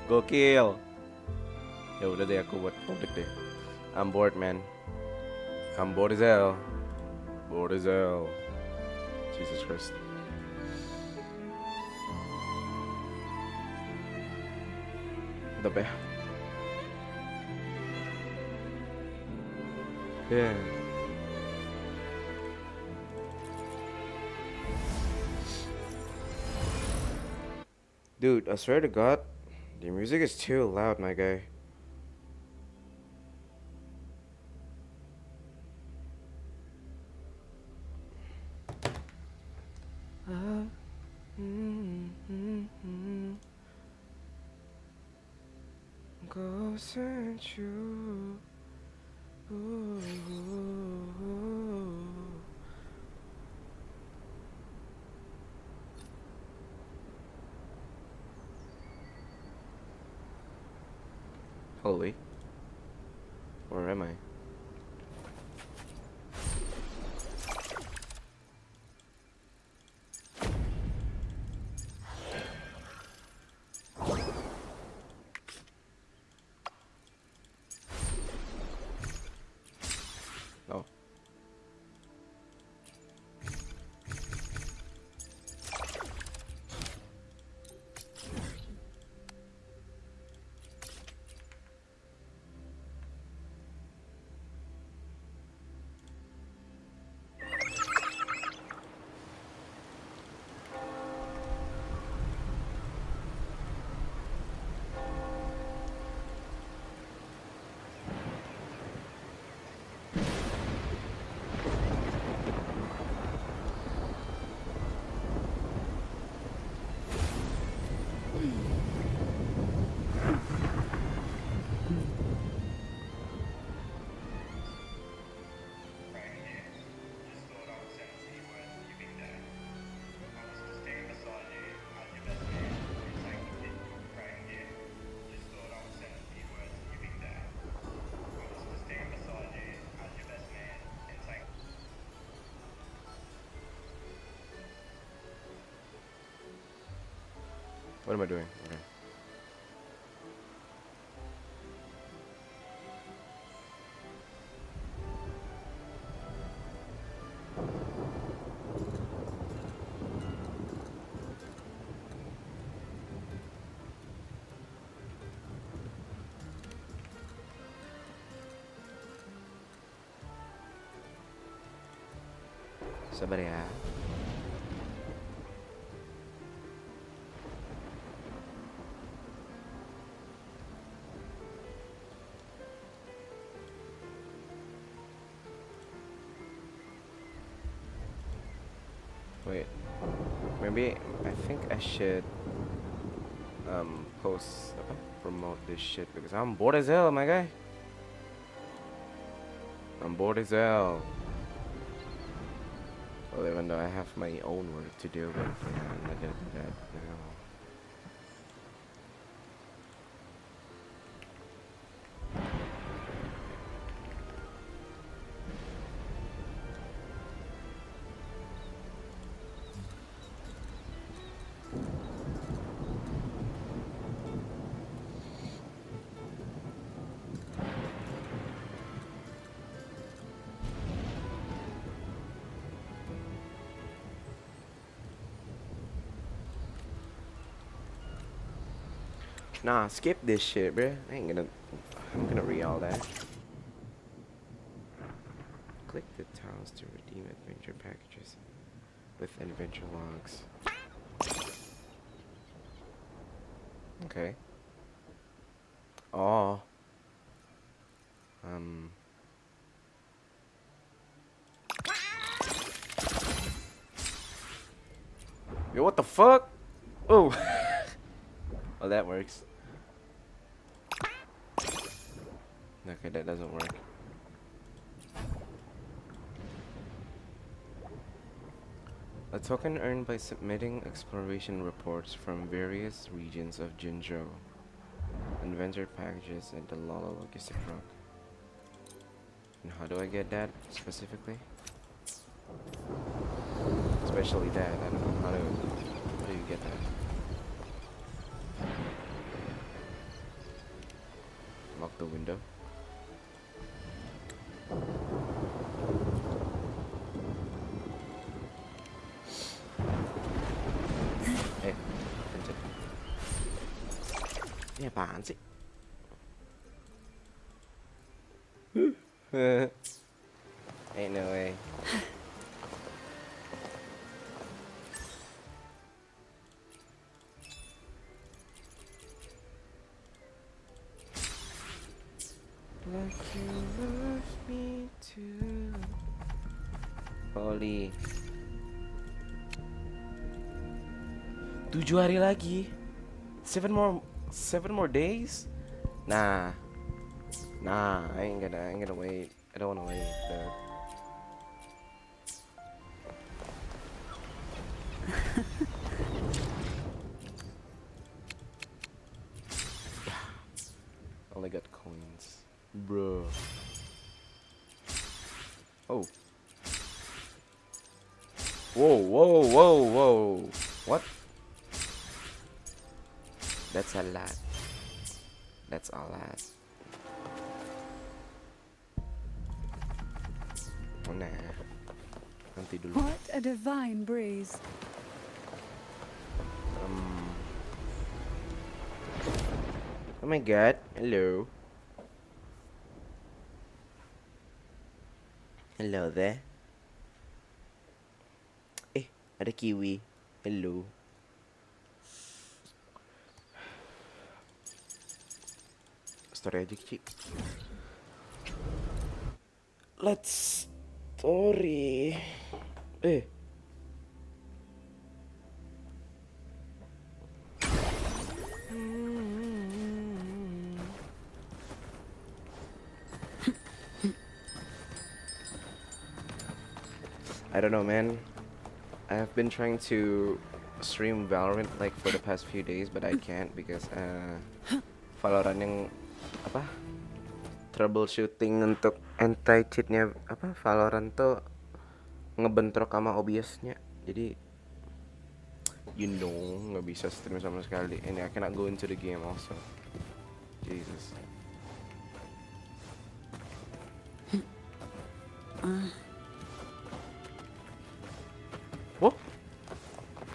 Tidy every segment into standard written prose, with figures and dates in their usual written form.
Gokil. Ya udah deh aku buat public deh. I'm bored man. I'm bored as hell. Bored as hell. Jesus Christ. The bear. Yeah. Dude, I swear to God, the music is too loud, my guy. Go send you. Holy. Where am I? Oh. What am I doing? Okay. Sabar ya. Wait. Maybe I think I should post promote this shit because I'm bored as hell, my guy. I'm bored as hell. Well, even though I have my own work to do, but yeah, I'm not gonna do that now. Nah, skip this shit, bruh. I'm gonna read all that. Click the tiles to redeem adventure packages with adventure logs. Okay. Oh. Yo, what the fuck? Oh. Well, that works. Okay, that doesn't work. A token earned by submitting exploration reports from various regions of Jinzhou. Inventor packages at the Lala Logistic Rock. And how do I get that specifically? Especially that, I don't know how do you get that? Ini apaan sih? Ain't no way. Like you love me too. Holy. 7 hari lagi. 7 more days? Nah. I ain't gonna wait. I don't wanna wait, though. Only got coins. Bro. Oh. Whoa. What? That's a lot. That's a lot. Oh, nah. Nanti dulu. What a divine breeze. Oh my god. Hello. Hello there. Ada kiwi. Hello. Story aja, Cik. Let's story. I don't know, man. I have been trying to stream Valorant like for the past few days, but I can't because Valorant yang apa troubleshooting untuk anti cheatnya apa Valorant tuh ngebentrok sama OBS-nya, jadi nggak bisa stream sama sekali, and I cannot go into the game also. Jesus.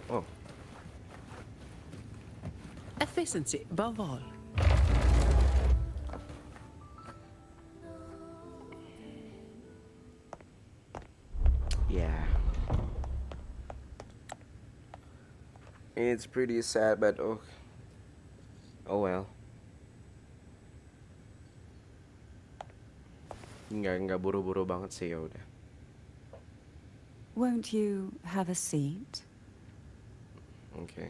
Oh. Efficiency above all. Yeah. It's pretty sad, but oh well. Nggak buru-buru banget sih, ya udah. Won't you have a seat? Okay.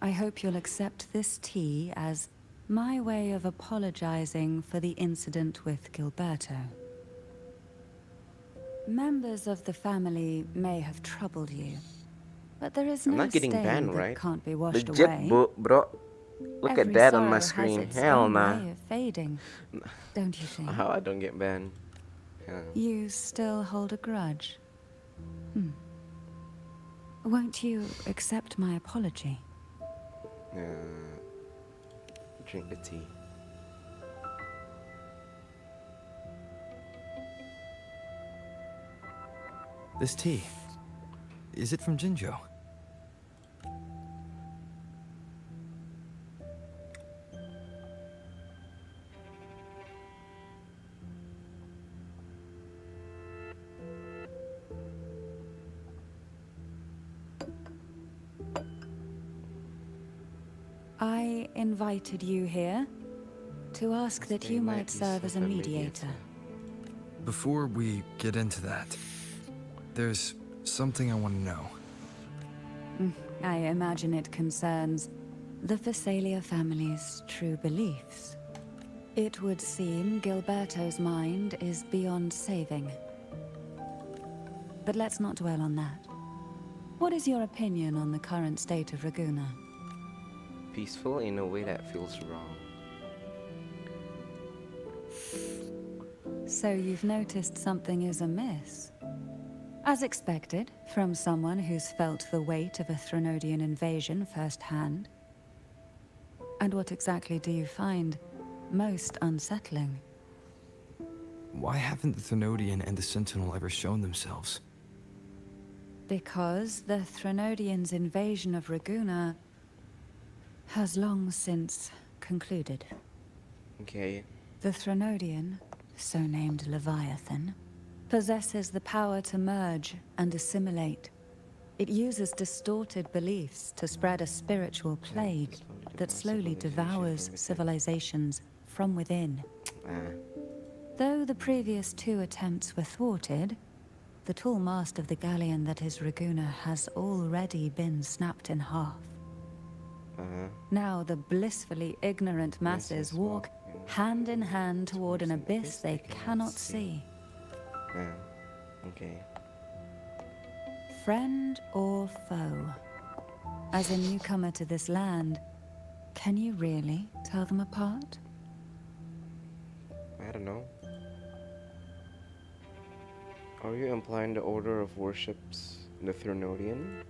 I hope you'll accept this tea as my way of apologizing for the incident with Gilberto. Members of the family may have troubled you, but there is I'm no not getting stain banned, that right? can't be washed Legit, away. bro. Look Every at that on my sorrow screen. has its Hell own nah. way of fading, don't you think? How I don't get banned? Yeah. You still hold a grudge? Won't you accept my apology? Drink the tea. This tea, is it from Jinzhou? I invited you here to ask that you might serve as a mediator. Before we get into that, there's something I want to know. I imagine it concerns the Phasalia family's true beliefs. It would seem Gilberto's mind is beyond saving. But let's not dwell on that. What is your opinion on the current state of Raguna? Peaceful in a way that feels wrong. So you've noticed something is amiss? As expected, from someone who's felt the weight of a Threnodian invasion firsthand. And what exactly do you find most unsettling? Why haven't the Thenodian and the Sentinel ever shown themselves? Because the Threnodians' invasion of Raguna has long since concluded. Okay. The Threnodian, so named Leviathan, possesses the power to merge and assimilate. It uses distorted beliefs to spread a spiritual plague that slowly devours civilizations from within. Ah. Though the previous two attempts were thwarted, the tall mast of the galleon that is Raguna has already been snapped in half. Now the blissfully ignorant masses walk hand in hand toward an abyss they cannot see. Ah. Okay. Friend or foe? As a newcomer to this land, can you really tell them apart? I don't know. Are you implying the order of worships the Threnodian?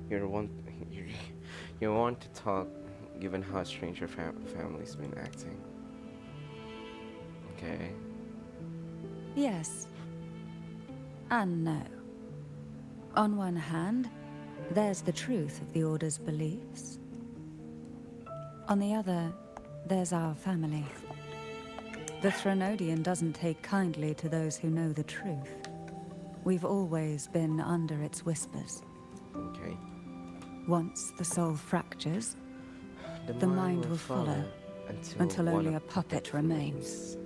You want to talk, given how strange your family's been acting. Okay. Yes. And no. On one hand, there's the truth of the Order's beliefs. On the other, there's our family. The Threnodian doesn't take kindly to those who know the truth. We've always been under its whispers. Okay. Once the soul fractures, the mind will follow until only a puppet remains.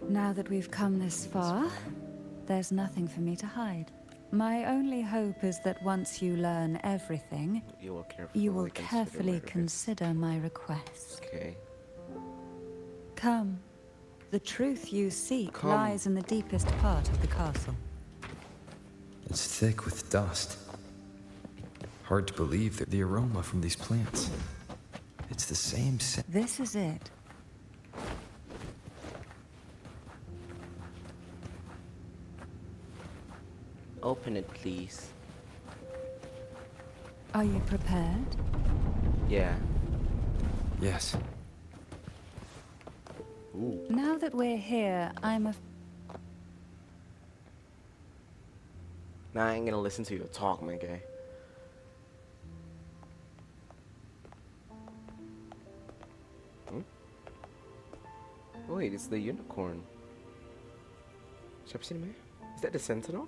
Now that we've come this far, there's nothing for me to hide. My only hope is that once you learn everything, you will carefully consider my request. Okay. Come. The truth you seek Come. lies in the deepest part of the castle. It's thick with dust. Hard to believe that the aroma from these plants. It's the same scent. This is it. Open it, please. Are you prepared? Yeah. Yes. Ooh. Now that we're here, I'm Nah, I ain't gonna listen to you talk, my guy. Oh, wait, it's the unicorn. Siapa sih namanya? Is that the sentinel?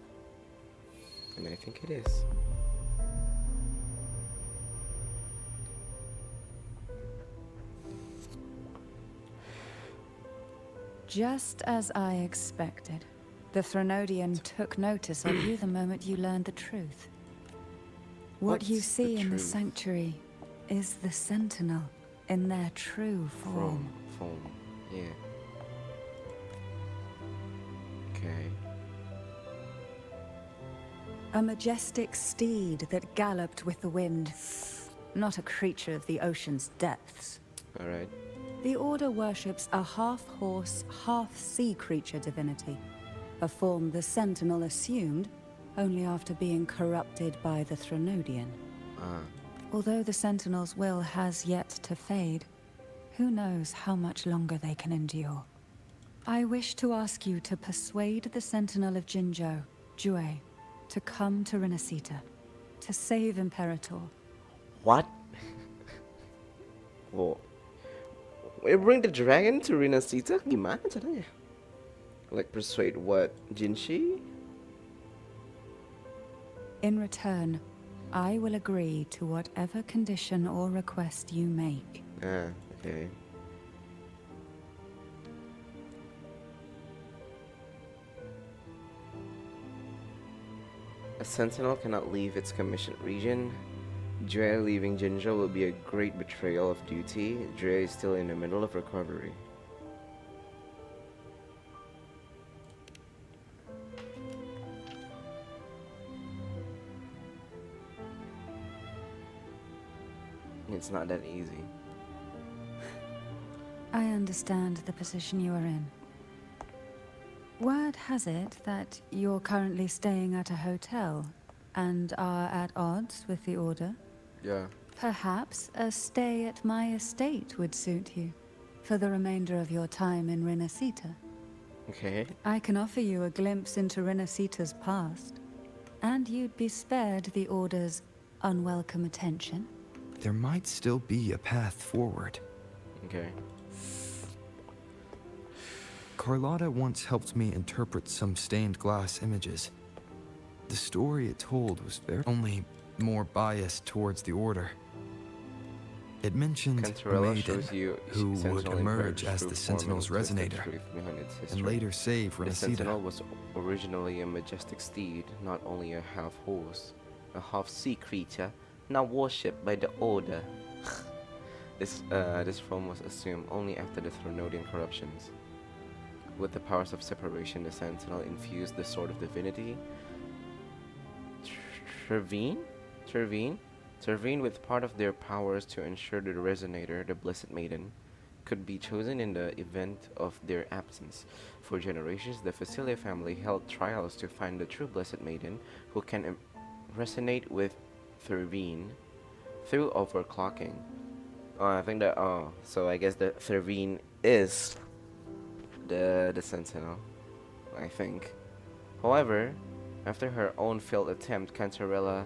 I mean, I think it is. Just as I expected. The Threnodian took notice of you the moment you learned the truth. What you What's the see in the truth? sanctuary is the Sentinel in their true form. Form. Yeah. Okay. A majestic steed that galloped with the wind. Not a creature of the ocean's depths. Alright. The Order worships a half-horse, half-sea creature divinity. A form the Sentinel assumed only after being corrupted by the Threnodian. Ah. Although the Sentinel's will has yet to fade, who knows how much longer they can endure. I wish to ask you to persuade the Sentinel of Jinzhou, Jue, to come to Renacita, to save Imperator. What? Whoa. We bring the dragon to Renacita? Gimana caranya? Like persuade what? Jinshi? In return, I will agree to whatever condition or request you make. Ah, okay. A sentinel cannot leave its commissioned region. Dre leaving Jinzhou will be a great betrayal of duty. Dre is still in the middle of recovery. It's not that easy. I understand the position you are in. Word has it that you're currently staying at a hotel and are at odds with the Order. Yeah. Perhaps a stay at my estate would suit you for the remainder of your time in Renacita. Okay. I can offer you a glimpse into Renacita's past, and you'd be spared the Order's unwelcome attention. There might still be a path forward. Okay. Carlotta once helped me interpret some stained glass images. The story it told was only more biased towards the Order. It mentioned a Cantarella maiden shows you who would Sentinel emerge Imperator's as true the form Sentinel's and twisted resonator, truth behind its and history. later save The Renacita. Sentinel was originally a majestic steed, not only a half horse, a half sea creature, now worshipped by the Order. This form was assumed only after the Thronodian corruptions. With the powers of separation, the Sentinel infused the Sword of Divinity, Tervene with part of their powers to ensure the Resonator, the Blessed Maiden, could be chosen in the event of their absence. For generations, the Facilia family held trials to find the true Blessed Maiden who can resonate with Tervene through overclocking. I think that, so I guess the Tervene is the Sentinel, I think. However, after her own failed attempt, Cantarella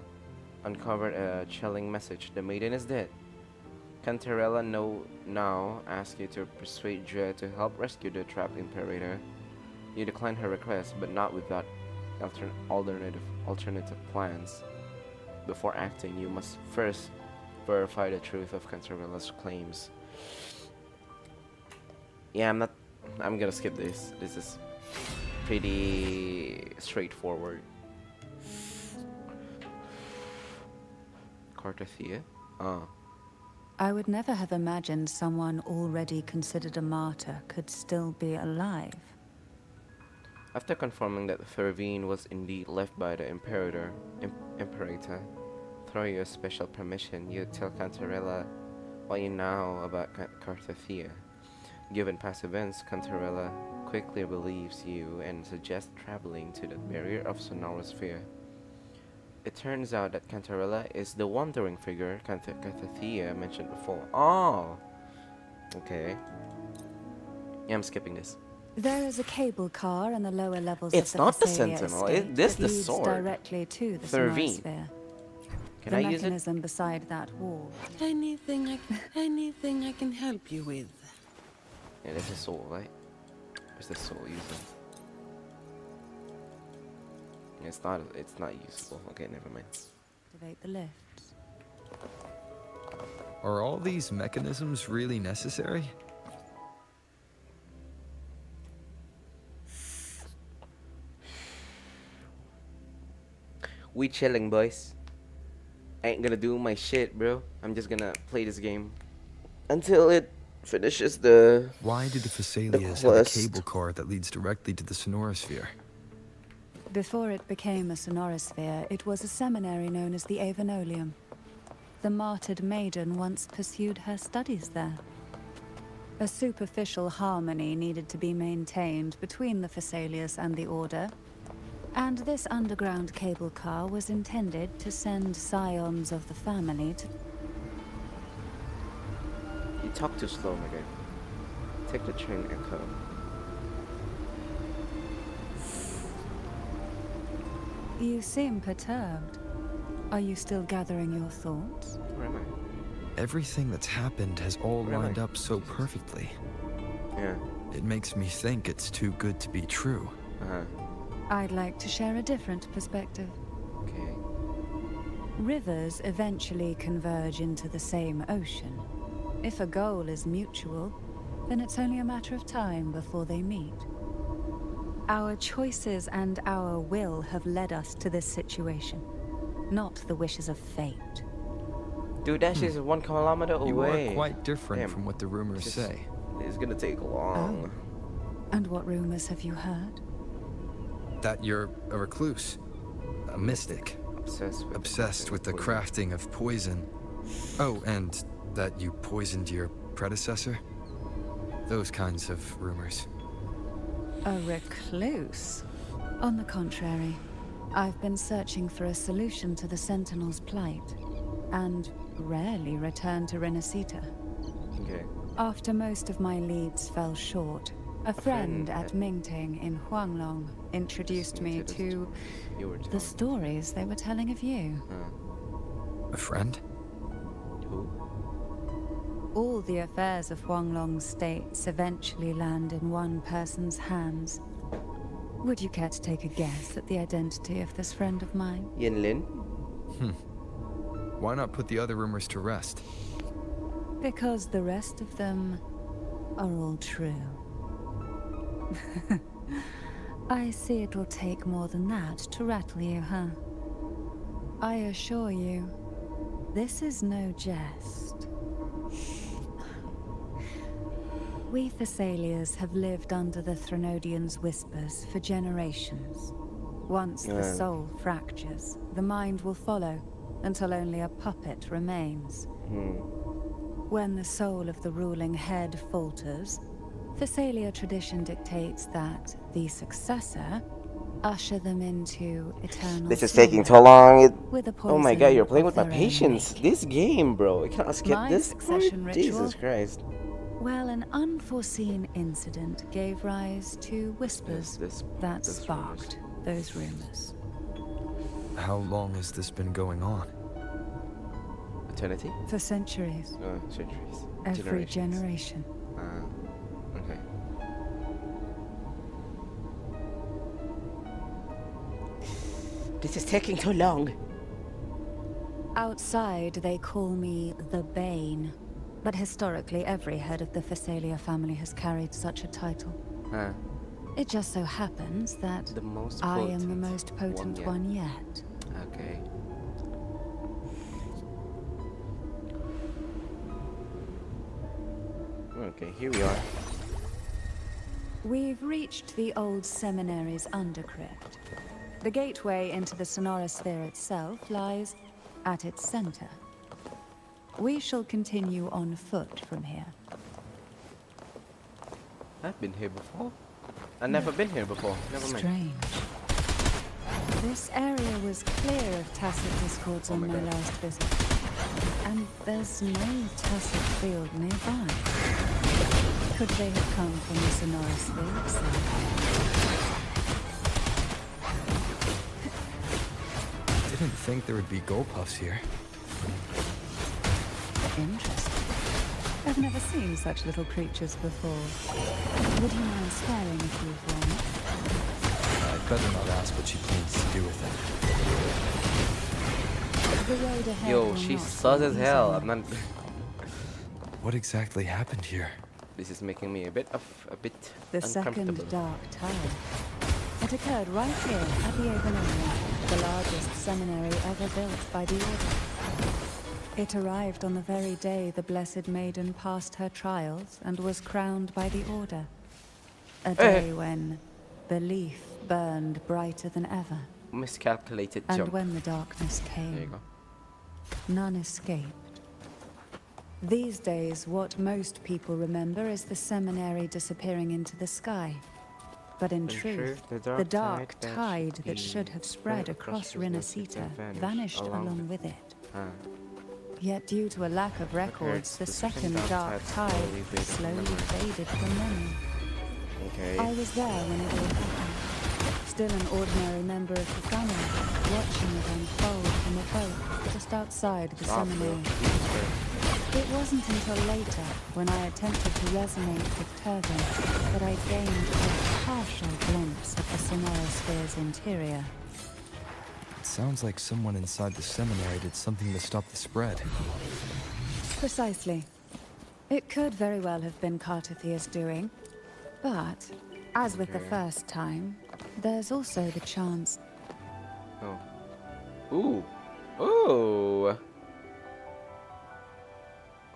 uncovered a chilling message. The maiden is dead. Cantarella now asks you to persuade Dre to help rescue the trapped Imperator. You decline her request, but not without alternative plans. Before acting, you must first verify the truth of Cantarella's claims. Yeah, I'm gonna skip this. This is pretty straightforward. Cartathea? I would never have imagined someone already considered a martyr could still be alive. After confirming that Tervene was indeed left by the Imperator, through your special permission, you tell Cantarella what you know about Cartathea. Given past events, Cantarella quickly believes you and suggests traveling to the barrier of Sonorosphere. It turns out that Cantarella is the wandering figure Cartathea mentioned before. Oh! Okay. Yeah, I'm skipping this. There is a cable car in the lower levels It's of the not the Phasalia Sentinel, estate this that the leads sword. directly to the Tervene. Sonorosphere. Can The I use it? mechanism beside that wall. Anything I can help you with. Yeah, this is soul, right? Where's the soul user? It's not useful. Okay, never mind. Activate the lifts. Are all these mechanisms really necessary? We chilling, boys. I ain't gonna do my shit, bro. I'm just gonna play this game until it finishes the. Why do the Phasalias have a quest. cable car that leads directly to the Sonorosphere? Before it became a Sonorosphere, it was a seminary known as the Avenolium. The martyred maiden once pursued her studies there. A superficial harmony needed to be maintained between the Phasalias and the Order, and this underground cable car was intended to send scions of the family to... You talk too slow, my guy. Take the train, Echo. You seem perturbed. Are you still gathering your thoughts? Where am I? Everything that's happened has all Where am I? lined up so perfectly. Yeah. It makes me think it's too good to be true. I'd like to share a different perspective. Okay. Rivers eventually converge into the same ocean. If a goal is mutual, then it's only a matter of time before they meet. Our choices and our will have led us to this situation, not the wishes of fate. Dude, that shit's 1 kilometer You away. are quite different Damn. from what the rumors Just- say. It's gonna take long. And what rumors have you heard? That you're a recluse, a mystic, obsessed with the poison. crafting of poison. Oh, and that you poisoned your predecessor? Those kinds of rumors. A recluse? On the contrary, I've been searching for a solution to the Sentinel's plight, and rarely return to Renacita. Okay. After most of my leads fell short, A friend at Mingting in Huanglong introduced me Listening to stories you were the telling. stories they were telling of you. A friend? Who? All the affairs of Huanglong states eventually land in one person's hands. Would you care to take a guess at the identity of this friend of mine? Yin Lin? Why not put the other rumors to rest? Because the rest of them are all true. I see it'll take more than that to rattle you, huh? I assure you, this is no jest. We Thessalians have lived under the Threnodians' whispers for generations. Once the soul fractures, the mind will follow, until only a puppet remains. When the soul of the ruling head falters, Thessalia tradition dictates that the successor usher them into eternal This is taking too slumber long. with a Oh my god, you're poison playing of with my their own patience. making. This game, bro. I can't skip My this part. succession Jesus ritual? Christ. Well, an unforeseen incident gave rise to whispers that this sparked those rumors. How long has this been going on? Eternity? For centuries, Centuries. every Generations. generation. Okay. This is taking too long. Outside, they call me the Bane. But historically, every head of the Thessalia family has carried such a title. It just so happens that The most I potent am the most potent yet. one yet. Okay. Okay, here we are. We've reached the old seminary's undercrypt. The gateway into the Sonorosphere itself lies at its center. We shall continue on foot from here. I've been here before. I've never been here before. Never mind. Strange. This area was clear of Tacet discords on my my God. last visit. And there's no Tacet field nearby. Could they have come from the Sonorosphere itself? Didn't think there would be Goldpuffs here. Interesting. I've never seen such little creatures before. Would you mind sparing a few for me? I'd better not ask what she plans to do with them. The road ahead Yo, will she's not sus be as hell. easy. I'm not. What exactly happened here? This is making me a bit The second uncomfortable. Dark Tide. It occurred right here at the Avenarium, the largest seminary ever built by the Order. It arrived on the very day the Blessed Maiden passed her trials and was crowned by the Order. A day when belief burned brighter than ever, Miscalculated and jump. when the darkness There you came, go. none escaped. These days, what most people remember is the seminary disappearing into the sky. But in truth, the dark tide that should have spread across Rinasita vanished along with it. Yet due to a lack of records, the second dark tide slowly faded from memory. Okay. I was there when it all happened. Still an ordinary member of the family, watching it unfold from a boat just outside the seminary. It wasn't until later, when I attempted to resonate with Turvin, that I gained a partial glimpse of the Sonorosphere's interior. It sounds like someone inside the seminary did something to stop the spread. Precisely. It could very well have been Cartathia's doing, but, as with the Okay. first time, there's also the chance. Oh. Ooh. Ooh.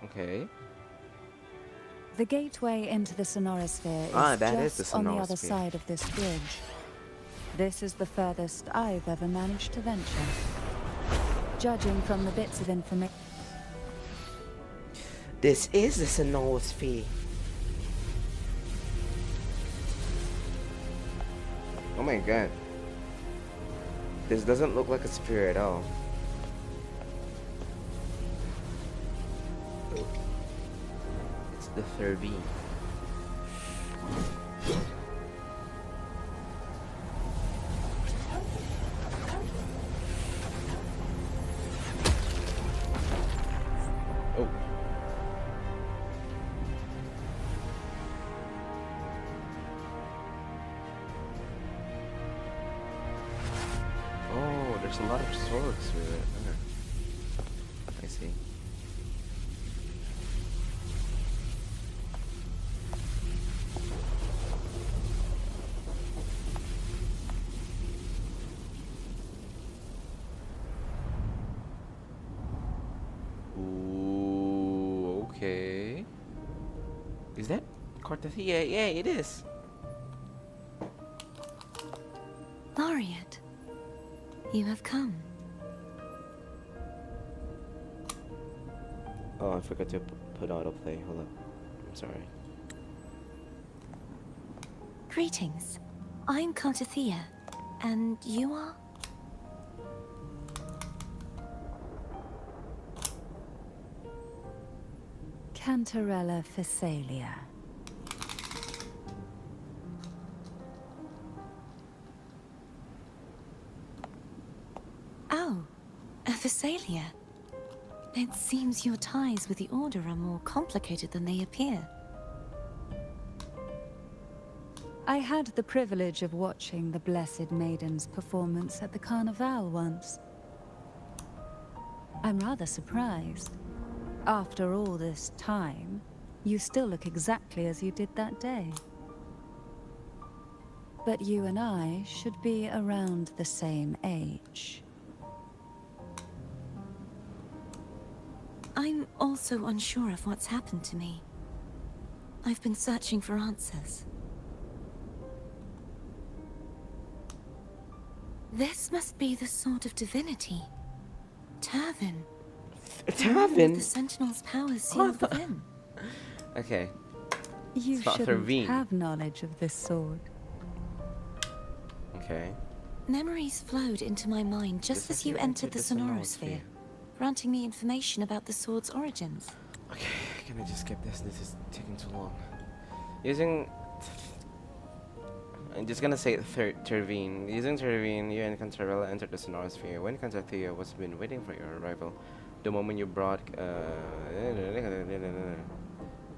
Okay. The gateway into the Sonorosphere is That is just the on the other Sonorosphere. side of this bridge. This is the furthest I've ever managed to venture. Judging from the bits of information. This is the Sonorosphere. Oh my god. This doesn't look like a sphere at all. It's the third beam. there's a lot of swords with it. I see. Ooh, okay. Is that Cartathea? Yeah, it is. Laureate, you have come. Oh, I forgot to put autoplay. Hold up. I'm sorry. Greetings. I'm Cartathea, and you are? Cantarella Phasalia. Oh, a Phasalia. It seems your ties with the Order are more complicated than they appear. I had the privilege of watching the Blessed Maiden's performance at the Carnival once. I'm rather surprised. After all this time, you still look exactly as you did that day. But you and I should be around the same age. I'm also unsure of what's happened to me. I've been searching for answers. This must be the sword of divinity. Tervin. One of the Tervin? Sentinel's powers sealed within. Okay. You It's not shouldn't Thervin. have knowledge of this sword. Okay. Memories flowed into my mind just as you entered the Sonorosphere, granting me information about the sword's origins. Okay, can I just skip this? This is taking too long. Using... I'm just gonna say Tervine. Using Tervine, you and Cantarella entered the Sonorosphere. When Cantathea was been waiting for your arrival, the moment you brought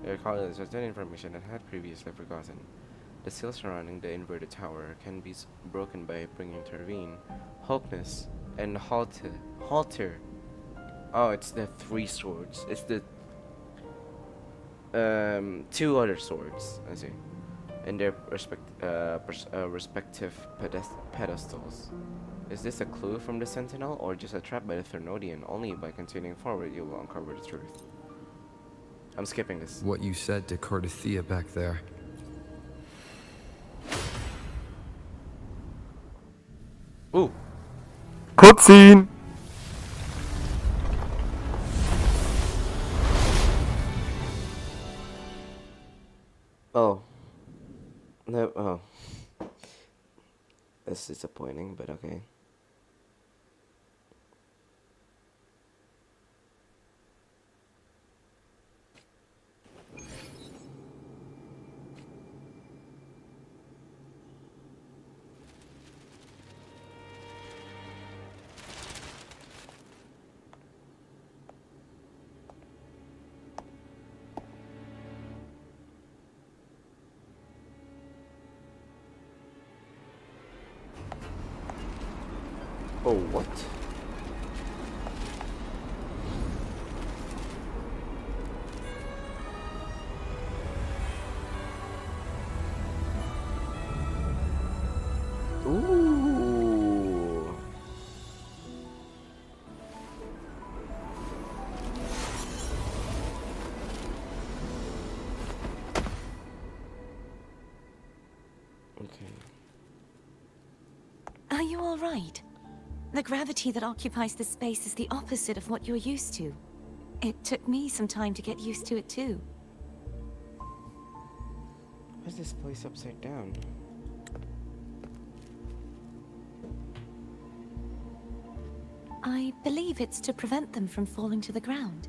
your colleagues certain information that had previously forgotten. The seal surrounding the inverted tower can be broken by bringing Tervine, Hopeness, and Halter. Oh, it's the 3 swords. It's the 2 other swords. I see. And their respective pedestals. Is this a clue from the Sentinel, or just a trap by the Thernodian? Only by continuing forward you will uncover the truth. I'm skipping this. What you said to Cartathea back there. Ooh! Cutscene! Oh. No, oh. That's disappointing, but okay. Oh, what? Ooh. Okay. Are you all right? The gravity that occupies this space is the opposite of what you're used to. It took me some time to get used to it too. Why is this place upside down? I believe it's to prevent them from falling to the ground.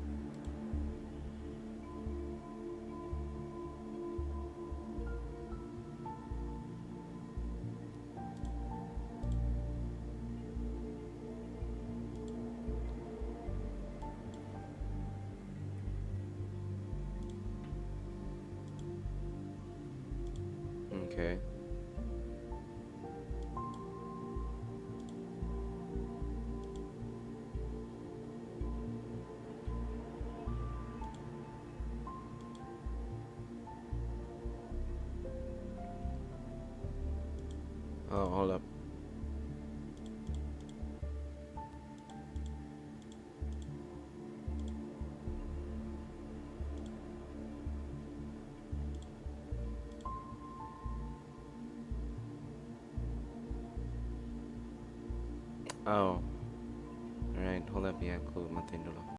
Okay. Oh, hold up. Oh. Alright, hold up. Ya, aku matiin dulu.